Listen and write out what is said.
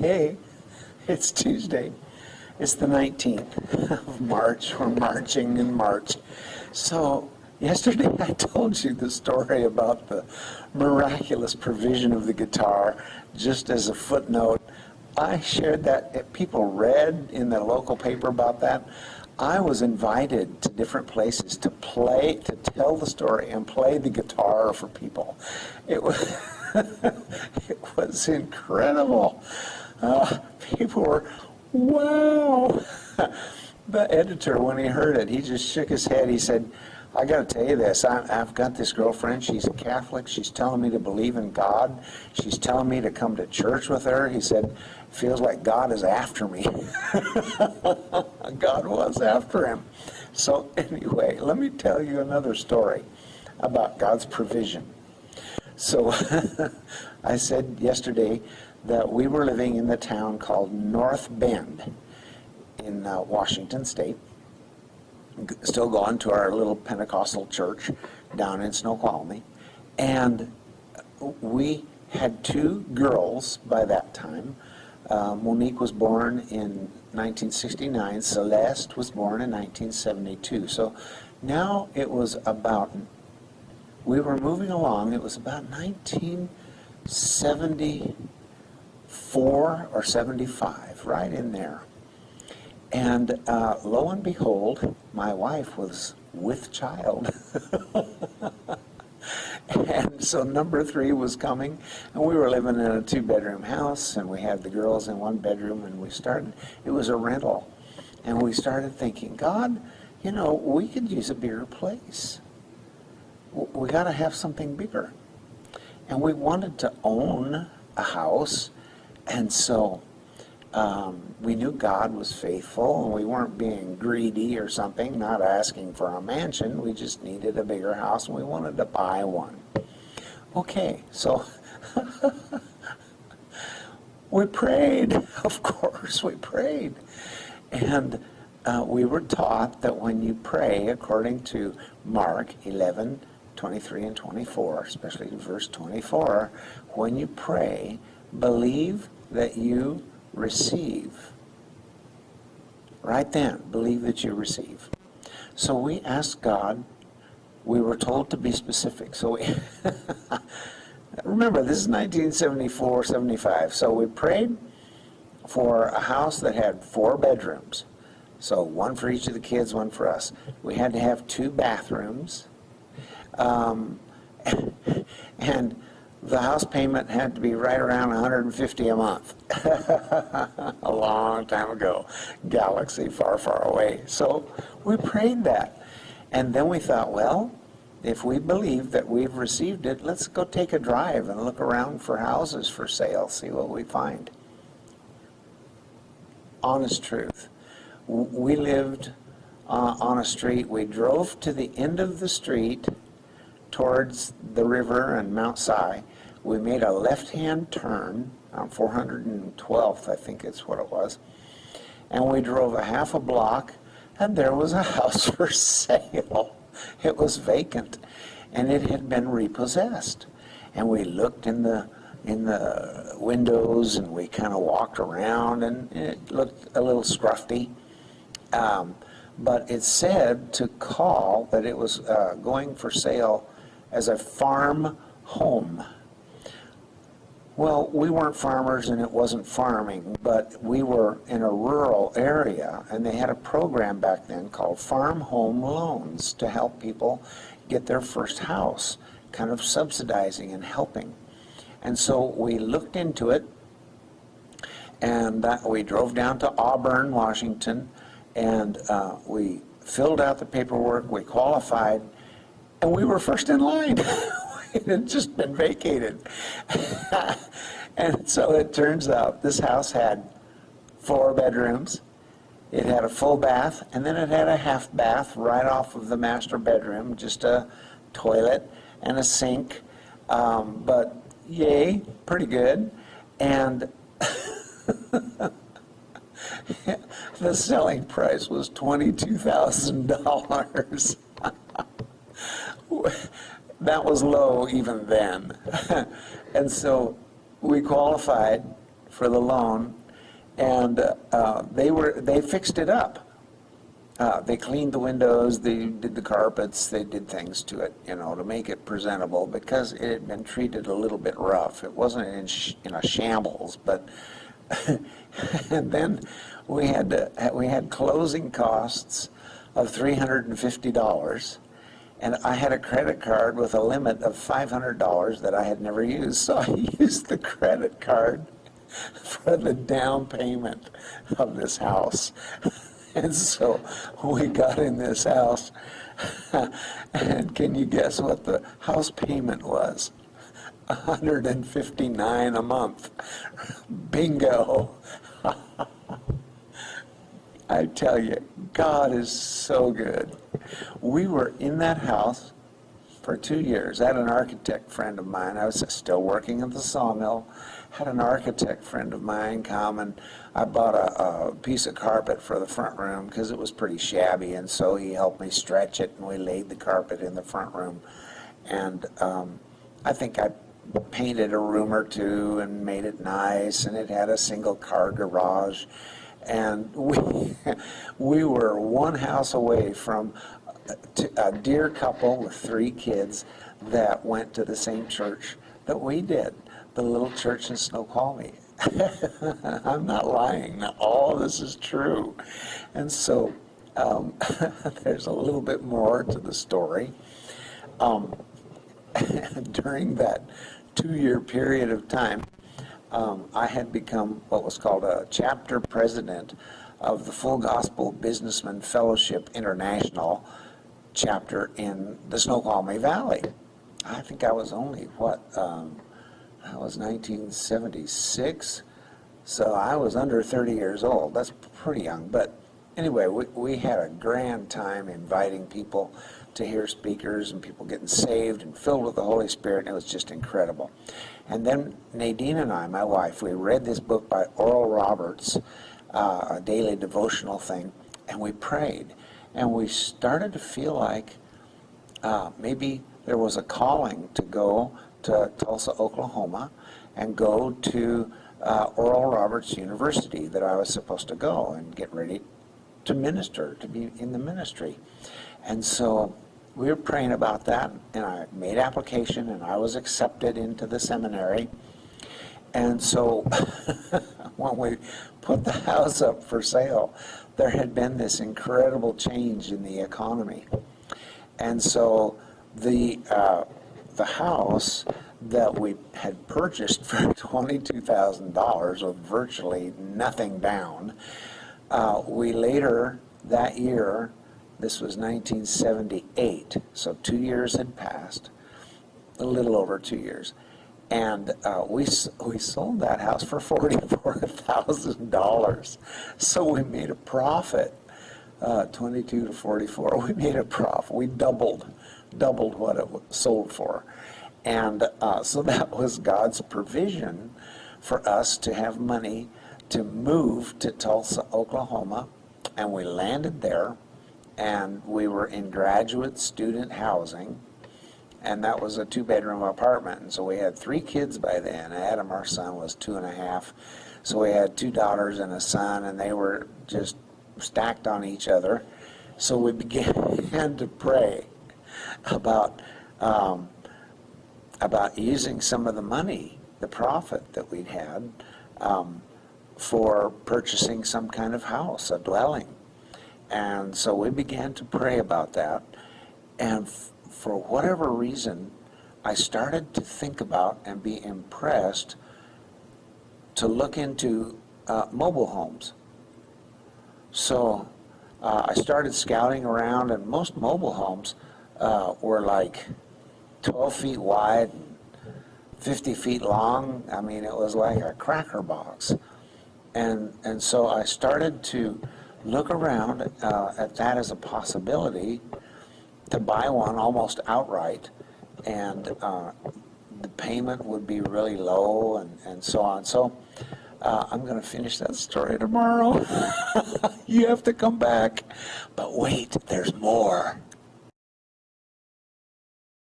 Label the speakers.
Speaker 1: Hey, it's Tuesday. It's the 19th of March. We're marching in March. So, yesterday I told you the story about the miraculous provision of the guitar, just as a footnote. I shared that. If people read in the local paper about that, I was invited to different places to tell the story and play the guitar for people. It was, it was incredible. People were, wow. The editor, when he heard it, he just shook his head. He said, I got to tell you this. I've got this girlfriend. She's a Catholic. She's telling me to believe in God. She's telling me to come to church with her. He said, feels like God is after me. God was after him. So anyway, let me tell you another story about God's provision. So I said yesterday that we were living in the town called North Bend in Washington State. Still going to our little Pentecostal church down in Snoqualmie. And we had two girls by that time. Monique was born in 1969. Celeste was born in 1972. So now it was about, we were moving along, it was about 1974 or 75, right in there. And lo and behold, my wife was with child. And so number 3 was coming, and we were living in a 2-bedroom house, and we had the girls in 1 bedroom, and it was a rental. And we started thinking, God, we could use a bigger place. We got to have something bigger. And we wanted to own a house, and so we knew God was faithful, and we weren't being greedy or something, not asking for a mansion. We just needed a bigger house, and we wanted to buy one. Okay, so we prayed. Of course, we prayed. And we were taught that when you pray, according to Mark 11:23 and 24, especially verse 24, when you pray, believe that you receive. Right then, believe that you receive. So we asked God, we were told to be specific. So we remember, this is 1974, 75. So we prayed for a house that had 4 bedrooms. So 1 for each of the kids, 1 for us. We had to have 2 bathrooms. And the house payment had to be right around $150 a month. A long time ago. Galaxy far, far away. So we prayed that. And then we thought, well, if we believe that we've received it, let's go take a drive and look around for houses for sale, see what we find. Honest truth. We lived on a street. We drove to the end of the street towards the river and Mount Si. We made a left-hand turn on 412th, I think it's what it was. And we drove a half a block, and there was a house for sale. It was vacant, and it had been repossessed. And we looked in the windows, and we kind of walked around, and it looked a little scruffy. But it said to call that it was going for sale as a farm home. Well, we weren't farmers and it wasn't farming, but we were in a rural area, and they had a program back then called Farm Home Loans to help people get their first house, kind of subsidizing and helping. And so we looked into it, and we drove down to Auburn, Washington, and we filled out the paperwork, we qualified, and we were first in line. It had just been vacated. And so it turns out this house had 4 bedrooms. It had a full bath, and then it had a half bath right off of the master bedroom, just a toilet and a sink. But yay, pretty good. And the selling price was $22,000. That was low even then. And so we qualified for the loan, and they fixed it up. They cleaned the windows, they did the carpets, they did things to it, to make it presentable, because it had been treated a little bit rough. It wasn't in a shambles, but and then we had closing costs of $350, and I had a credit card with a limit of $500 that I had never used, so I used the credit card for the down payment of this house. And so we got in this house, and can you guess what the house payment was? $159 a month. Bingo. I tell you, God is so good. We were in that house for 2 years. I had an architect friend of mine. I was still working at the sawmill. Had an architect friend of mine come, and I bought a piece of carpet for the front room because it was pretty shabby, and so he helped me stretch it, and we laid the carpet in the front room. And I think I painted a room or two and made it nice, and it had a single car garage. And we were one house away from a dear couple with 3 kids that went to the same church that we did, the little church in Snoqualmie. I'm not lying. All of this is true. And so there's a little bit more to the story. During that 2-year period of time, I had become what was called a chapter president of the Full Gospel Businessman Fellowship International chapter in the Snoqualmie Valley. I think I was only, that was 1976, so I was under 30 years old. That's pretty young, but anyway, we had a grand time inviting people to hear speakers and people getting saved and filled with the Holy Spirit, and it was just incredible. And then Nadine and I, my wife, we read this book by Oral Roberts, a daily devotional thing, and we prayed. And we started to feel like maybe there was a calling to go to Tulsa, Oklahoma, and go to Oral Roberts University, that I was supposed to go and get ready to minister, to be in the ministry. And so we were praying about that, and I made application, and I was accepted into the seminary. And so when we put the house up for sale, there had been this incredible change in the economy. And so the house that we had purchased for $22,000 with virtually nothing down, we later that year, this was 1978, so 2 years had passed, a little over 2 years, and we sold that house for $44,000. So we made a profit, 22 to 44. We made a profit. We doubled what it sold for, and so that was God's provision for us to have money to move to Tulsa, Oklahoma, and we landed there. And we were in graduate student housing, and that was a 2-bedroom apartment. And so we had 3 kids by then. Adam, our son, was 2.5. So we had 2 daughters and a son, and they were just stacked on each other. So we began to pray about using some of the money, the profit that we'd had, for purchasing some kind of house, a dwelling. And so we began to pray about that, and for whatever reason, I started to think about and be impressed to look into mobile homes. So I started scouting around, and most mobile homes were like 12 feet wide and 50 feet long. I mean, it was like a cracker box. And so I started to look around at that as a possibility to buy one almost outright, and the payment would be really low, and so on. So I'm going to finish that story tomorrow. You have to come back. But wait, there's more.